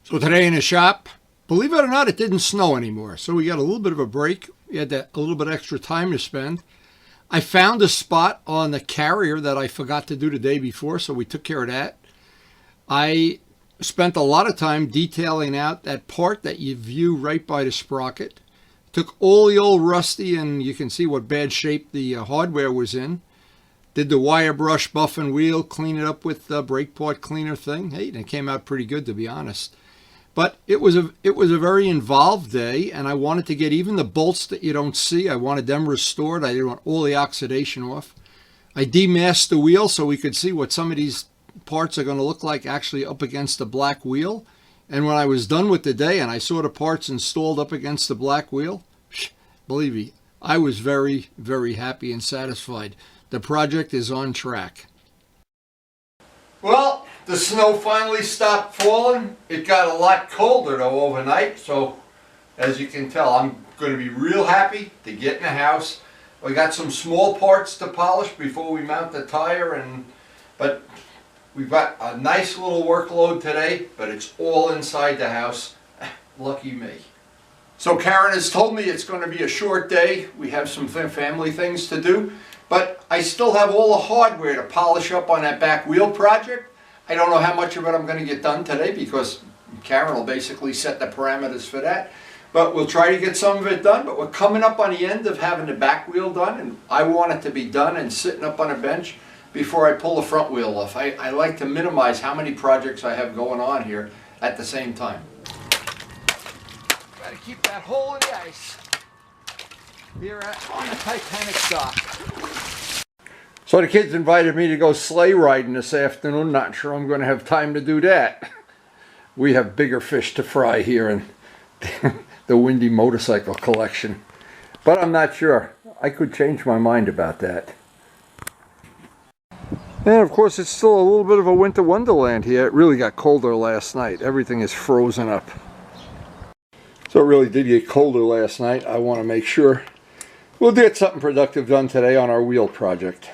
So today in the shop, believe it or not, it didn't snow anymore. So we got a little bit of a break. We had a little bit extra time to spend. I found a spot on the carrier that I forgot to do the day before, so we took care of that. I spent a lot of time detailing out that part that you view right by the sprocket. Took all the old rusty, and you can see what bad shape the hardware was in. Did the wire brush, buff and wheel, clean it up with the brake part cleaner thing. Hey, it came out pretty good, to be honest. But it was a very involved day, and I wanted to get even the bolts that you don't see. I wanted them restored. I didn't want all the oxidation off. I demasked the wheel so we could see what some of these parts are going to look like actually up against the black wheel. And when I was done with the day and I saw the parts installed up against the black wheel, believe me, I was very, very happy and satisfied. The project is on track. Well, the snow finally stopped falling. It got a lot colder though overnight, so as you can tell, I'm going to be real happy to get in the house. We got some small parts to polish before we mount the tire, but we've got a nice little workload today, but it's all inside the house. Lucky me. So Karen has told me it's going to be a short day. We have some family things to do, but I still have all the hardware to polish up on that back wheel project. I don't know how much of it I'm going to get done today because Karen will basically set the parameters for that. But we'll try to get some of it done. But we're coming up on the end of having the back wheel done, and I want it to be done and sitting up on a bench before I pull the front wheel off. I like to minimize how many projects I have going on here at the same time. Got to keep that hole in the ice here on the Titanic dock. So the kids invited me to go sleigh riding this afternoon. Not sure I'm going to have time to do that. We have bigger fish to fry here in the Windy Motorcycle Collection. But I'm not sure. I could change my mind about that. And of course it's still a little bit of a winter wonderland here. It really got colder last night. Everything is frozen up. So it really did get colder last night. I want to make sure we'll get something productive done today on our wheel project.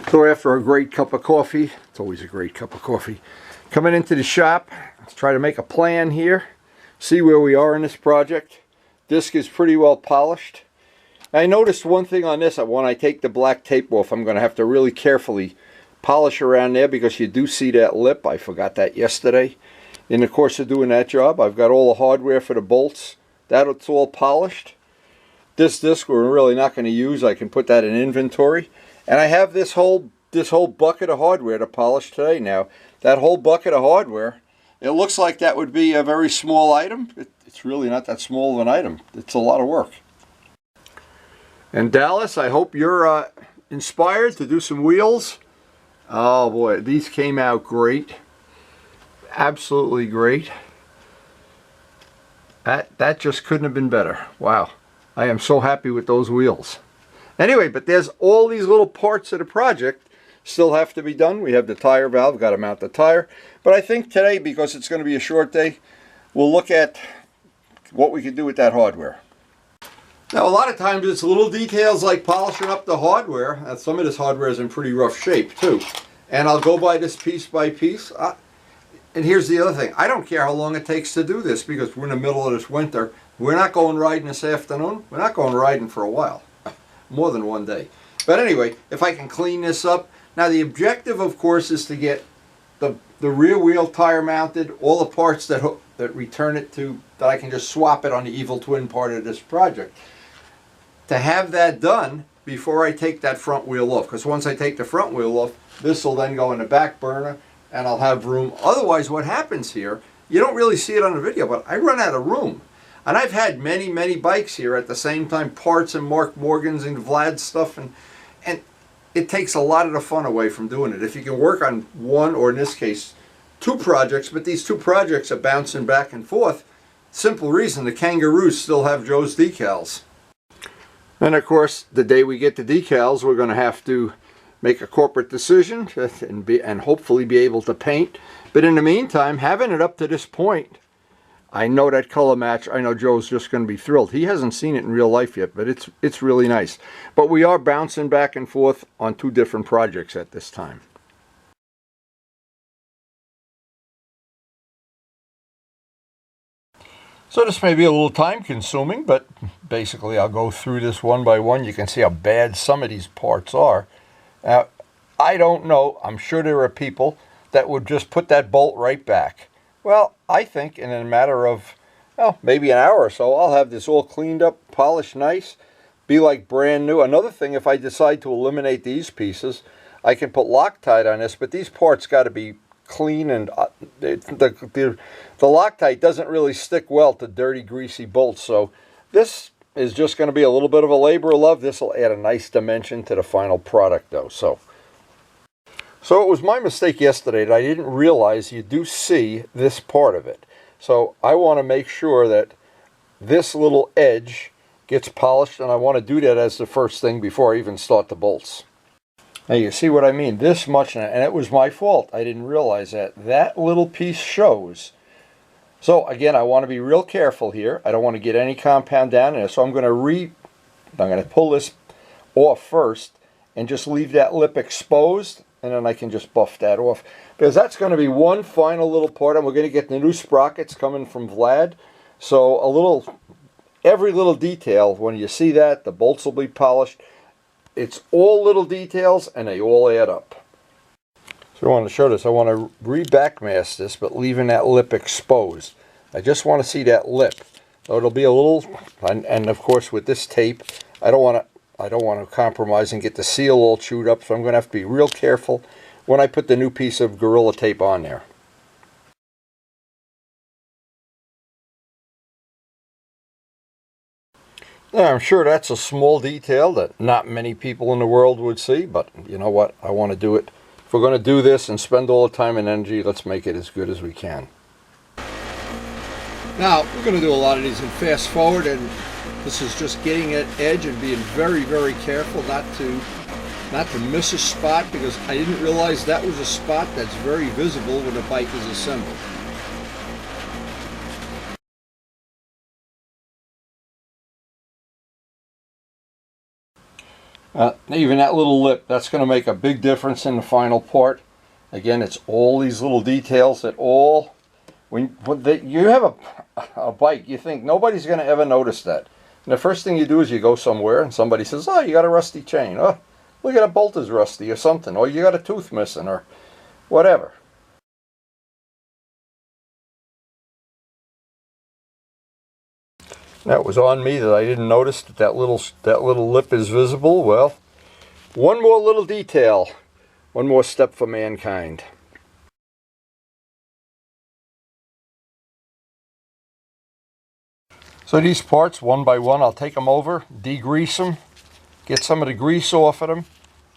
So after a great cup of coffee, it's always a great cup of coffee, coming into the shop, let's try to make a plan here, see where we are in this project. Disc is pretty well polished. I noticed one thing on this, when I take the black tape off, I'm going to have to really carefully polish around there because you do see that lip. I forgot that yesterday. In the course of doing that job, I've got all the hardware for the bolts. That's all polished. This disc we're really not going to use. I can put that in inventory. And I have this whole bucket of hardware to polish today now. That whole bucket of hardware, it looks like that would be a very small item. It's really not that small of an item. It's a lot of work. And Dallas, I hope you're inspired to do some wheels. Oh boy, these came out great. Absolutely great. That just couldn't have been better. Wow. I am so happy with those wheels. Anyway, but there's all these little parts of the project still have to be done. We have the tire valve, got to mount the tire. But I think today, because it's going to be a short day, we'll look at what we can do with that hardware. Now, a lot of times it's little details like polishing up the hardware. Some of this hardware is in pretty rough shape, too. And I'll go by this piece by piece. And here's the other thing. I don't care how long it takes to do this because we're in the middle of this winter. We're not going riding this afternoon. We're not going riding for a while. More than one day. But anyway, if I can clean this up. Now the objective, of course, is to get the rear wheel tire mounted, all the parts that return it to, that I can just swap it on the evil twin part of this project. To have that done before I take that front wheel off. Because once I take the front wheel off, this will then go in the back burner and I'll have room. Otherwise, what happens here, you don't really see it on the video, but I run out of room. And I've had many, many bikes here at the same time, parts and Mark Morgan's and Vlad's stuff, and it takes a lot of the fun away from doing it. If you can work on one, or in this case, two projects, but these two projects are bouncing back and forth, simple reason, the Kangaroos still have Joe's decals. And of course, the day we get the decals, we're going to have to make a corporate decision and hopefully be able to paint. But in the meantime, having it up to this point, I know that color match. I know Joe's just going to be thrilled. He hasn't seen it in real life yet, but it's really nice. But we are bouncing back and forth on two different projects at this time. So this may be a little time consuming, but basically I'll go through this one by one. You can see how bad some of these parts are. Now, I don't know. I'm sure there are people that would just put that bolt right back. Well, I think in a matter of, well, maybe an hour or so, I'll have this all cleaned up, polished nice, be like brand new. Another thing, if I decide to eliminate these pieces, I can put Loctite on this, but these parts got to be clean, and the Loctite doesn't really stick well to dirty, greasy bolts. So this is just going to be a little bit of a labor of love. This will add a nice dimension to the final product, though. So it was my mistake yesterday that I didn't realize you do see this part of it. So I want to make sure that this little edge gets polished, and I want to do that as the first thing before I even start the bolts. Now you see what I mean, this much, and it was my fault. I didn't realize that. That little piece shows. So again, I want to be real careful here. I don't want to get any compound down in there. So I'm going to pull this off first and just leave that lip exposed, and then I can just buff that off. Because that's going to be one final little part, and we're going to get the new sprockets coming from Vlad. So every little detail, when you see that, the bolts will be polished. It's all little details, and they all add up. So I want to show this. I want to re-backmask this, but leaving that lip exposed. I just want to see that lip. So it'll be a little, and of course with this tape, I don't want to compromise and get the seal all chewed up. So I'm going to have to be real careful when I put the new piece of Gorilla Tape on there. Now, I'm sure that's a small detail that not many people in the world would see, but you know what? I want to do it. If we're going to do this and spend all the time and energy, let's make it as good as we can. Now, we're going to do a lot of these in fast forward, and this is just getting at edge and being very, very careful not to miss a spot, because I didn't realize that was a spot that's very visible when the bike is assembled. Even that little lip, that's going to make a big difference in the final part. Again, it's all these little details that all, when you have a bike, you think nobody's going to ever notice that. And the first thing you do is you go somewhere and somebody says, oh, you got a rusty chain. Oh, look at a bolt is rusty or something. Or you got a tooth missing or whatever. Now, it was on me that I didn't notice that little lip is visible. Well, one more little detail, one more step for mankind. So these parts, one by one, I'll take them over, degrease them, get some of the grease off of them,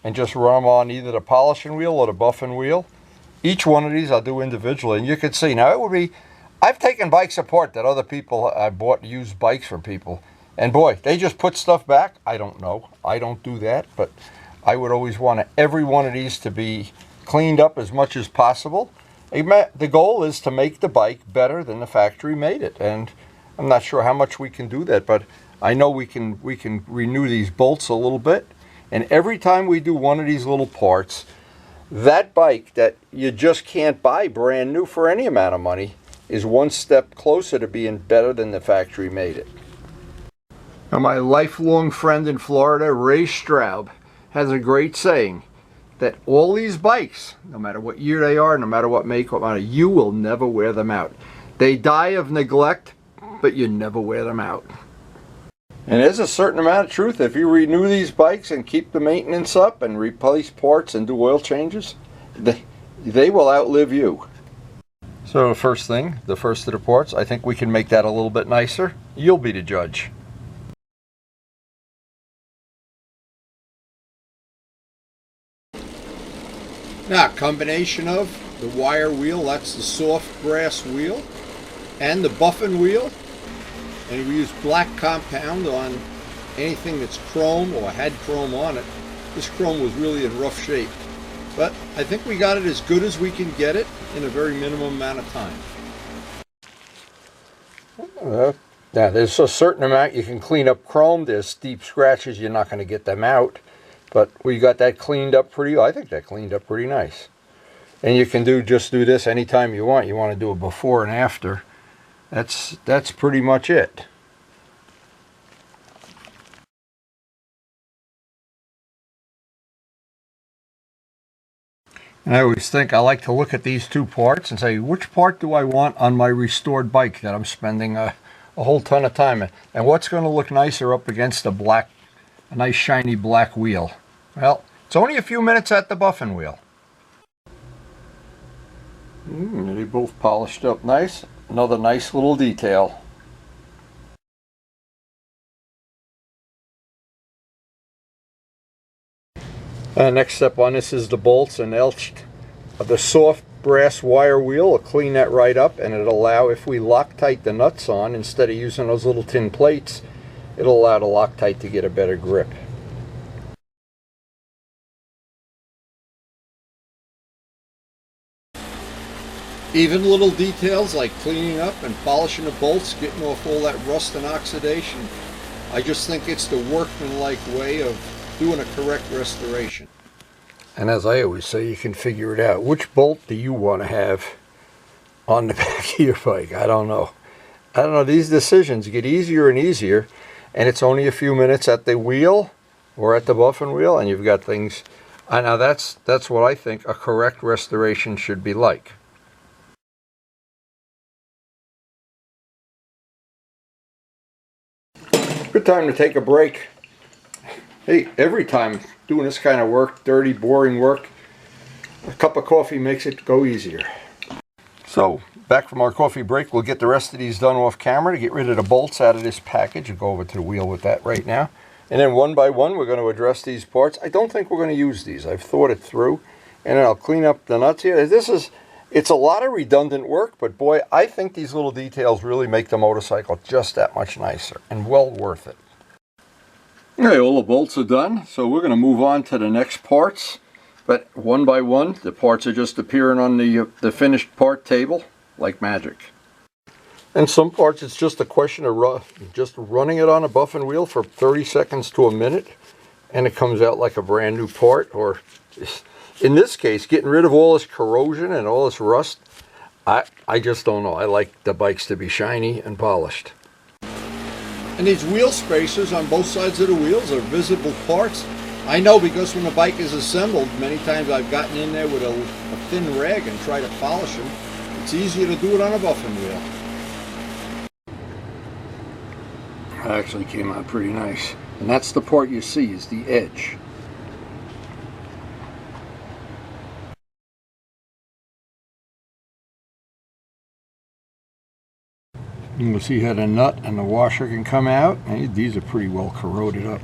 and just run them on either the polishing wheel or the buffing wheel. Each one of these I'll do individually, and you can see now it would be. I've taken bikes apart that other people, I bought used bikes from people, and boy, they just put stuff back. I don't know. I don't do that, but I would always want every one of these to be cleaned up as much as possible. The goal is to make the bike better than the factory made it, and I'm not sure how much we can do that, but I know we can renew these bolts a little bit, and every time we do one of these little parts, that bike that you just can't buy brand new for any amount of money is one step closer to being better than the factory made it. Now, my lifelong friend in Florida, Ray Straub, has a great saying that all these bikes, no matter what year they are, no matter what make, what model, you will never wear them out. They die of neglect, but you never wear them out. And there's a certain amount of truth. If you renew these bikes and keep the maintenance up and replace parts and do oil changes, they will outlive you. So the first thing, the first of the parts, I think we can make that a little bit nicer. You'll be the judge. Now, combination of the wire wheel, that's the soft brass wheel, and the buffing wheel. And we use black compound on anything that's chrome or had chrome on it. This chrome was really in rough shape. But I think we got it as good as we can get it in a very minimum amount of time. Now, there's a certain amount you can clean up chrome. There's deep scratches, you're not going to get them out. But we got that cleaned up I think that cleaned up pretty nice. And you can just do this anytime you want. You want to do a before and after. That's pretty much it. And I always think I like to look at these two parts and say, which part do I want on my restored bike that I'm spending a whole ton of time in? And what's going to look nicer up against a nice shiny black wheel? Well, it's only a few minutes at the buffing wheel. They both polished up nice. Another nice little detail. Next step on this is the bolts, and the soft brass wire wheel will clean that right up, and it'll allow, if we Loctite the nuts on instead of using those little tin plates, it'll allow the Loctite to get a better grip. Even little details like cleaning up and polishing the bolts, getting off all that rust and oxidation. I just think it's the workmanlike way of doing a correct restoration. And as I always say, you can figure it out. Which bolt do you want to have on the back of your bike? I don't know. These decisions get easier and easier, and it's only a few minutes at the wheel or at the buffing wheel, and you've got things. Now that's what I think a correct restoration should be like. Good time to take a break. Hey, every time doing this kind of work, dirty, boring work, a cup of coffee makes it go easier. So, back from our coffee break, we'll get the rest of these done off camera to get rid of the bolts out of this package. We'll go over to the wheel with that right now. And then one by one, we're going to address these parts. I don't think we're going to use these. I've thought it through. And then I'll clean up the nuts here. It's a lot of redundant work, but boy, I think these little details really make the motorcycle just that much nicer and well worth it. Okay, all the bolts are done, so we're going to move on to the next parts. But one by one, the parts are just appearing on the finished part table like magic. And some parts, it's just a question of just running it on a buffing wheel for 30 seconds to a minute, and it comes out like a brand new part. Or in this case, getting rid of all this corrosion and all this rust, I just don't know. I like the bikes to be shiny and polished. And these wheel spacers on both sides of the wheels are visible parts. I know because when the bike is assembled, many times I've gotten in there with a thin rag and tried to polish them. It's easier to do it on a buffing wheel. It actually came out pretty nice. And that's the part you see, is the edge. And we'll see how the nut and the washer can come out. And these are pretty well corroded up.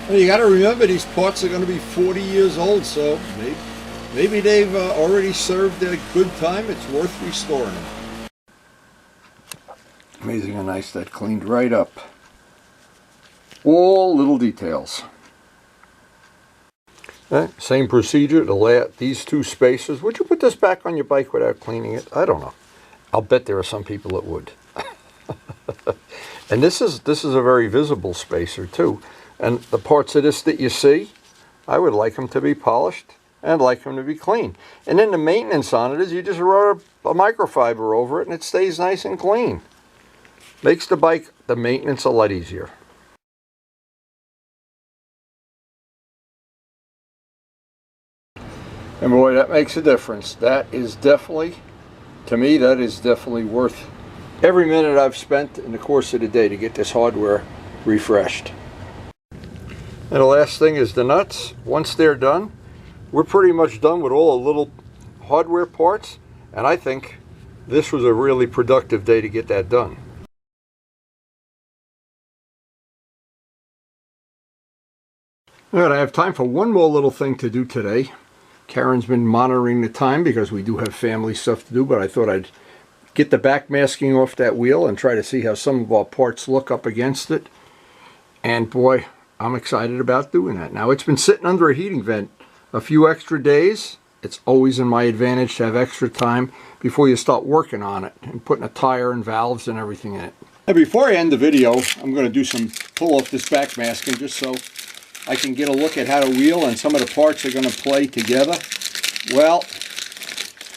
Well, you got to remember these parts are going to be 40 years old, so maybe they've already served their good time. It's worth restoring them. Amazing how nice that cleaned right up. All little details. Same procedure to lay out these two spacers. Would you put this back on your bike without cleaning it? I don't know. I'll bet there are some people that would. And this is a very visible spacer too. And the parts of this that you see, I would like them to be polished and like them to be clean. And then the maintenance on it is you just rub a microfiber over it and it stays nice and clean. Makes the bike, the maintenance, a lot easier. And boy, that makes a difference. That is definitely, to me, that is definitely worth every minute I've spent in the course of the day to get this hardware refreshed. And the last thing is the nuts. Once they're done, we're pretty much done with all the little hardware parts. And I think this was a really productive day to get that done. All right, I have time for one more little thing to do today. Karen's been monitoring the time because we do have family stuff to do, but I thought I'd get the back masking off that wheel and try to see how some of our parts look up against it. And boy, I'm excited about doing that. Now, it's been sitting under a heating vent a few extra days. It's always in my advantage to have extra time before you start working on it and putting a tire and valves and everything in it. Now, before I end the video, I'm going to do some pull off this back masking just so I can get a look at how to wheel and some of the parts are going to play together. Well,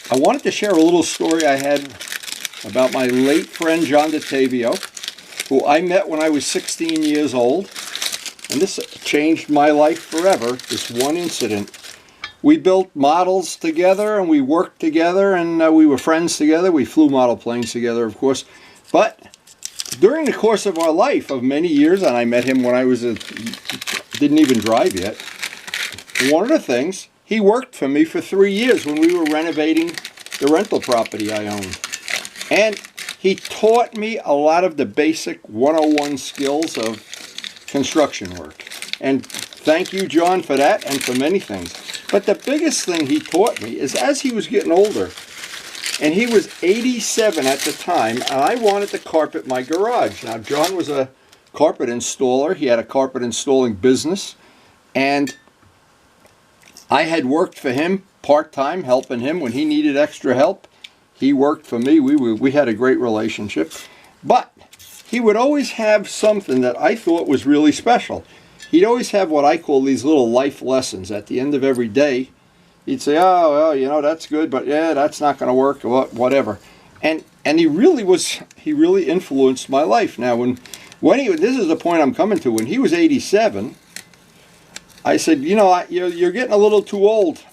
I wanted to share a little story I had about my late friend John DeTavio, who I met when I was 16 years old. And this changed my life forever, this one incident. We built models together and we worked together and we were friends together. We flew model planes together, of course. But during the course of our life of many years, and I met him when I was didn't even drive yet, one of the things, he worked for me for 3 years when we were renovating the rental property I owned. And he taught me a lot of the basic 101 skills of construction work. And thank you, John, for that and for many things. But the biggest thing he taught me is as he was getting older, and he was 87 at the time, and I wanted to carpet my garage. Now, John was a carpet installer. He had a carpet installing business. And I had worked for him part-time, helping him when he needed extra help. He worked for me. We had a great relationship. But he would always have something that I thought was really special. He'd always have what I call these little life lessons at the end of every day. He'd say, oh, well, you know, that's good, but yeah, that's not going to work, or whatever. And he really influenced my life. Now, this is the point I'm coming to. When he was 87, I said, you know, you're getting a little too old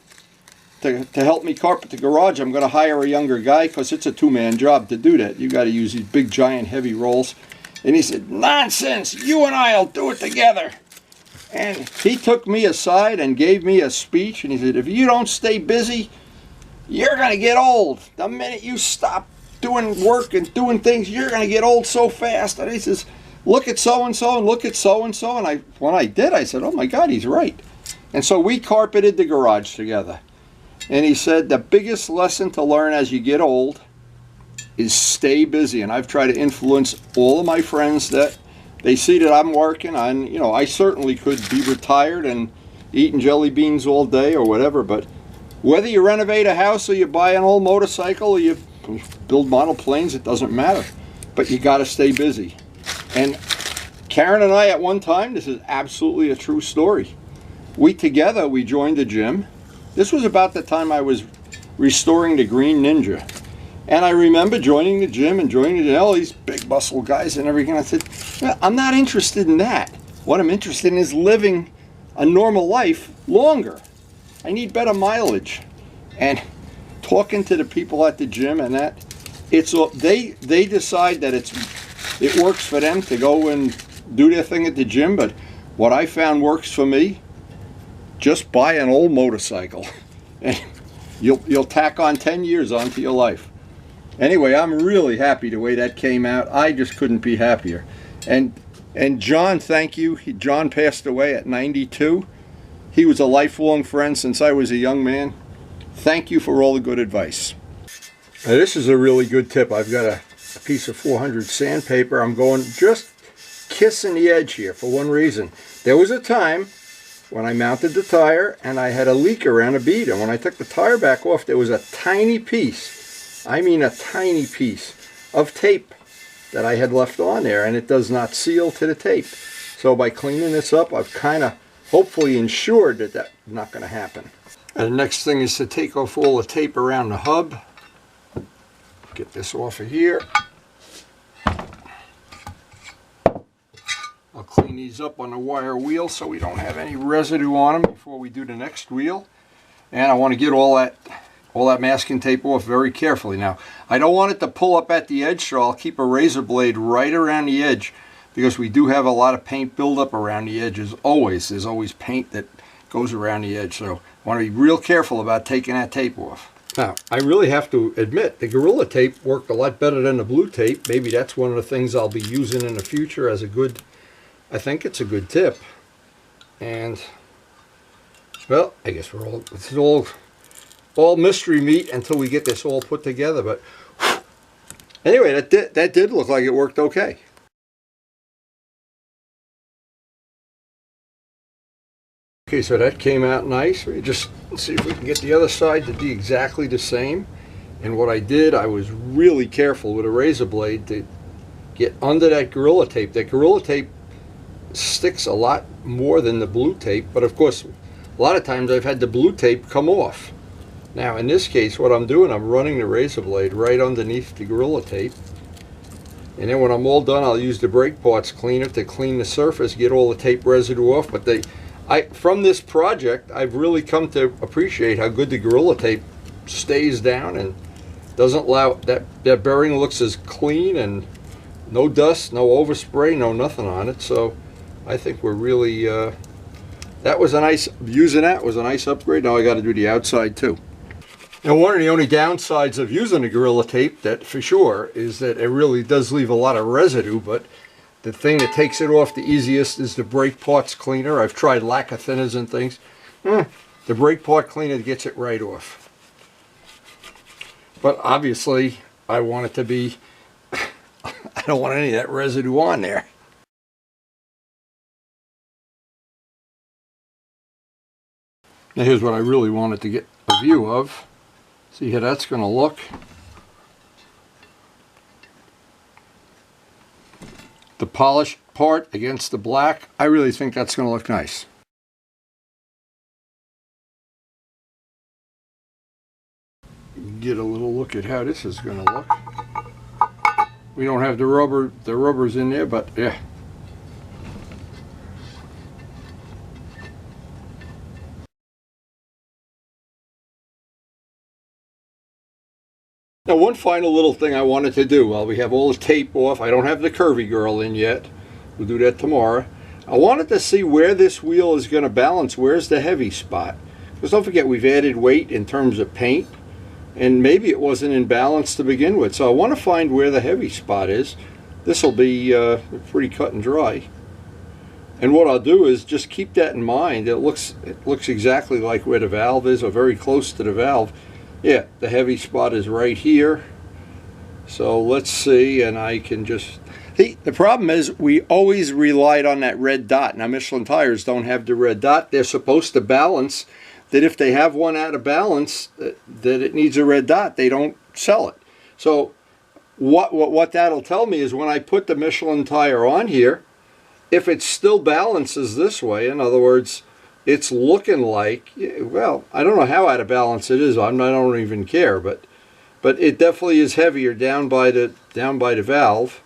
to help me carpet the garage. I'm going to hire a younger guy because it's a two-man job to do that. You got to use these big, giant, heavy rolls. And he said, nonsense, you and I'll do it together. And he took me aside and gave me a speech, and he said, if you don't stay busy, you're going to get old. The minute you stop doing work and doing things, you're going to get old so fast. And he says, look at so-and-so and look at so-and-so. And when I did, I said, oh my God, he's right. And so we carpeted the garage together. And he said, the biggest lesson to learn as you get old is stay busy. And I've tried to influence all of my friends that they see that I'm working. You know, I certainly could be retired and eating jelly beans all day or whatever, but whether you renovate a house or you buy an old motorcycle or you build model planes, it doesn't matter. But you got to stay busy. And Karen and I at one time, this is absolutely a true story. We joined the gym. This was about the time I was restoring the Green Ninja. And I remember joining the gym and joining all these big muscle guys and everything. I said, well, I'm not interested in that. What I'm interested in is living a normal life longer. I need better mileage. And talking to the people at the gym and that, they decide that it works for them to go and do their thing at the gym. But what I found works for me, just buy an old motorcycle and you'll tack on 10 years onto your life. Anyway, I'm really happy the way that came out. I just couldn't be happier. And John, thank you. John passed away at 92. He was a lifelong friend since I was a young man. Thank you for all the good advice. Now, this is a really good tip. I've got a piece of 400 sandpaper. I'm going just kissing the edge here for one reason. There was a time when I mounted the tire and I had a leak around a bead, and when I took the tire back off, there was a tiny piece, I mean a tiny piece of tape that I had left on there, and it does not seal to the tape. So by cleaning this up, I've kind of hopefully ensured that that's not going to happen. And the next thing is to take off all the tape around the hub. Get this off of here. I'll clean these up on the wire wheel so we don't have any residue on them before we do the next wheel. And I want to get all that masking tape off very carefully. Now, I don't want it to pull up at the edge, so I'll keep a razor blade right around the edge because we do have a lot of paint buildup around the edges. There's always paint that goes around the edge, so I want to be real careful about taking that tape off. Now, I really have to admit, the Gorilla Tape worked a lot better than the blue tape. Maybe that's one of the things I'll be using in the future as a good, I think it's a good tip. And, well, I guess it's all mystery meat until we get this all put together. But anyway, that did look like it worked okay. Okay, so that came out nice. We just see if we can get the other side to be exactly the same. And what I did, I was really careful with a razor blade to get under that Gorilla Tape. That Gorilla Tape sticks a lot more than the blue tape, but of course a lot of times I've had the blue tape come off. Now in this case, what I'm doing, I'm running the razor blade right underneath the Gorilla Tape, and then when I'm all done, I'll use the brake parts cleaner to clean the surface, get all the tape residue off. But from this project, I've really come to appreciate how good the Gorilla Tape stays down and doesn't allow that bearing looks as clean, and no dust, no overspray, no nothing on it. So I think we're really that was a nice, using that was a nice upgrade. Now I got to do the outside too. Now, one of the only downsides of using the Gorilla Tape, that for sure, is that it really does leave a lot of residue, but the thing that takes it off the easiest is the brake parts cleaner. I've tried lacquer thinners and things. The brake part cleaner gets it right off. But obviously, I want it to be, I don't want any of that residue on there. Now here's what I really wanted to get a view of. See how that's going to look. The polished part against the black, I really think that's going to look nice. Get a little look at how this is going to look. We don't have the rubbers in there, but yeah. Now, one final little thing I wanted to do while we have all the tape off, I don't have the curvy girl in yet, we'll do that tomorrow. I wanted to see where this wheel is going to balance, where's the heavy spot. Because don't forget, we've added weight in terms of paint, and maybe it wasn't in balance to begin with. So I want to find where the heavy spot is. This will be pretty cut and dry. And what I'll do is just keep that in mind. It looks exactly like where the valve is, or very close to the valve. Yeah, the heavy spot is right here. So let's see, and I can just... See, the problem is we always relied on that red dot. Now, Michelin tires don't have the red dot. They're supposed to balance, that if they have one out of balance, that it needs a red dot, they don't sell it. So what that'll tell me is when I put the Michelin tire on here, if it still balances this way, in other words, it's looking like, well, I don't know how out of balance it is. I don't even care, but it definitely is heavier down by the valve.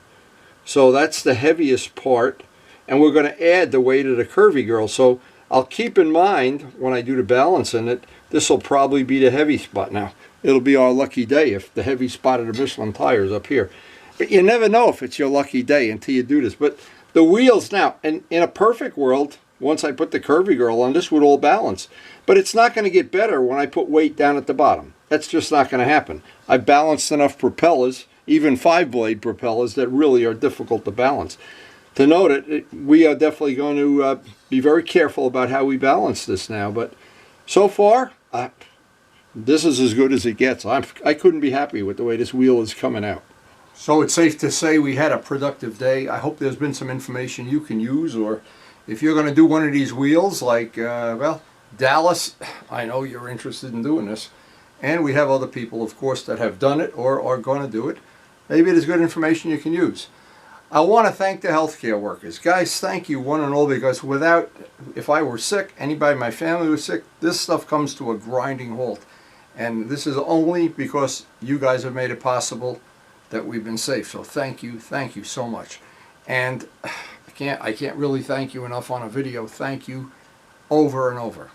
So that's the heaviest part, and we're going to add the weight of the curvy girl. So I'll keep in mind when I do the balancing that this will probably be the heavy spot. Now, it'll be our lucky day if the heavy spot of the Michelin tire is up here. But you never know if it's your lucky day until you do this. But the wheels now, and in a perfect world, once I put the curvy girl on, this would all balance. But it's not going to get better when I put weight down at the bottom. That's just not going to happen. I've balanced enough propellers, even 5-blade propellers, that really are difficult to balance. To note it, we are definitely going to be very careful about how we balance this now. But so far, this is as good as it gets. I couldn't be happy with the way this wheel is coming out. So it's safe to say we had a productive day. I hope there's been some information you can use, or if you're going to do one of these wheels, like, well, Dallas, I know you're interested in doing this. And we have other people, of course, that have done it or are going to do it. Maybe it is good information you can use. I want to thank the healthcare workers. Guys, thank you one and all, because without, if I were sick, anybody in my family was sick, this stuff comes to a grinding halt. And this is only because you guys have made it possible that we've been safe. So thank you so much. And I can't really thank you enough on a video. Thank you over and over.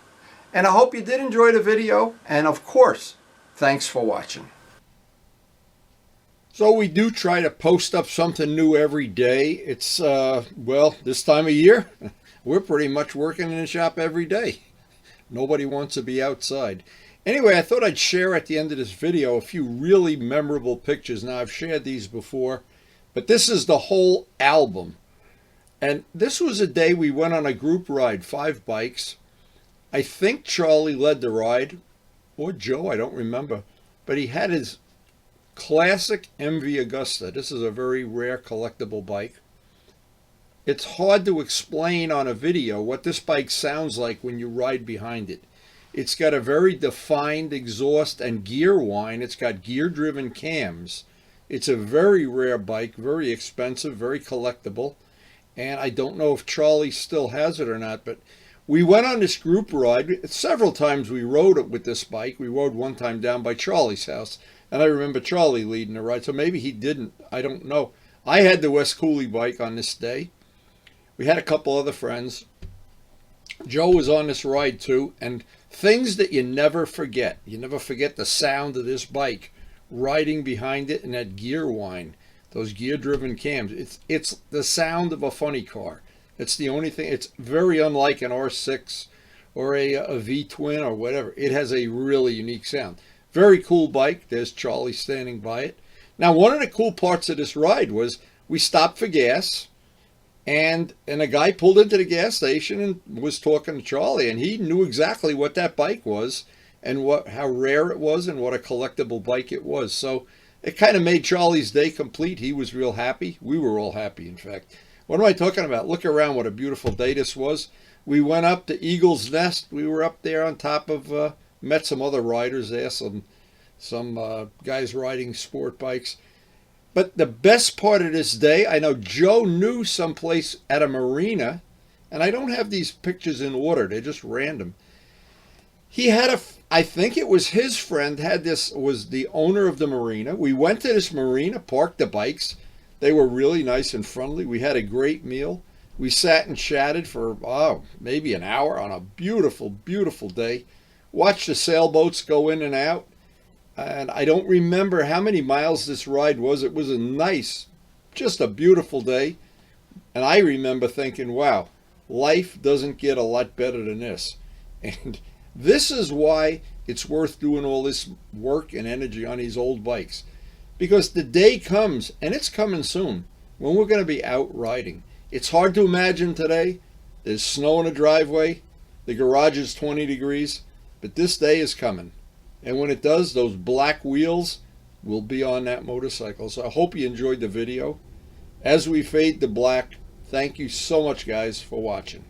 And I hope you did enjoy the video. And of course, thanks for watching. So we do try to post up something new every day. It's, well, this time of year, we're pretty much working in the shop every day. Nobody wants to be outside. Anyway, I thought I'd share at the end of this video a few really memorable pictures. Now, I've shared these before, but this is the whole album. And this was a day we went on a group ride, 5 bikes. I think Charlie led the ride, or Joe, I don't remember. But he had his classic MV Augusta. This is a very rare collectible bike. It's hard to explain on a video what this bike sounds like when you ride behind it. It's got a very defined exhaust and gear whine. It's got gear-driven cams. It's a very rare bike, very expensive, very collectible. And I don't know if Charlie still has it or not, but we went on this group ride. Several times we rode it with this bike. We rode one time down by Charlie's house, and I remember Charlie leading the ride, so maybe he didn't. I don't know. I had the West Cooley bike on this day. We had a couple other friends. Joe was on this ride too, and things that you never forget. You never forget the sound of this bike riding behind it and that gear whine, those gear-driven cams. It's the sound of a funny car. It's the only thing. It's very unlike an R6 or a V-twin or whatever. It has a really unique sound. Very cool bike. There's Charlie standing by it. Now, one of the cool parts of this ride was we stopped for gas, and a guy pulled into the gas station and was talking to Charlie, and he knew exactly what that bike was and how rare it was and what a collectible bike it was. So it kind of made Charlie's day complete. He was real happy. We were all happy, in fact. What am I talking about? Look around, what a beautiful day this was. We went up to Eagle's Nest. We were up there on top of, met some other riders there, some guys riding sport bikes. But the best part of this day, I know Joe knew someplace at a marina, and I don't have these pictures in order. They're just random. He had I think it was his friend, was the owner of the marina. We went to this marina, parked the bikes. They were really nice and friendly. We had a great meal. We sat and chatted for, maybe an hour on a beautiful, beautiful day. Watched the sailboats go in and out. And I don't remember how many miles this ride was. It was a nice, just a beautiful day. And I remember thinking, wow, life doesn't get a lot better than this. And this is why it's worth doing all this work and energy on these old bikes. Because the day comes, and it's coming soon, when we're going to be out riding. It's hard to imagine today. There's snow in the driveway. The garage is 20 degrees. But this day is coming. And when it does, those black wheels will be on that motorcycle. So I hope you enjoyed the video. As we fade to black, thank you so much, guys, for watching.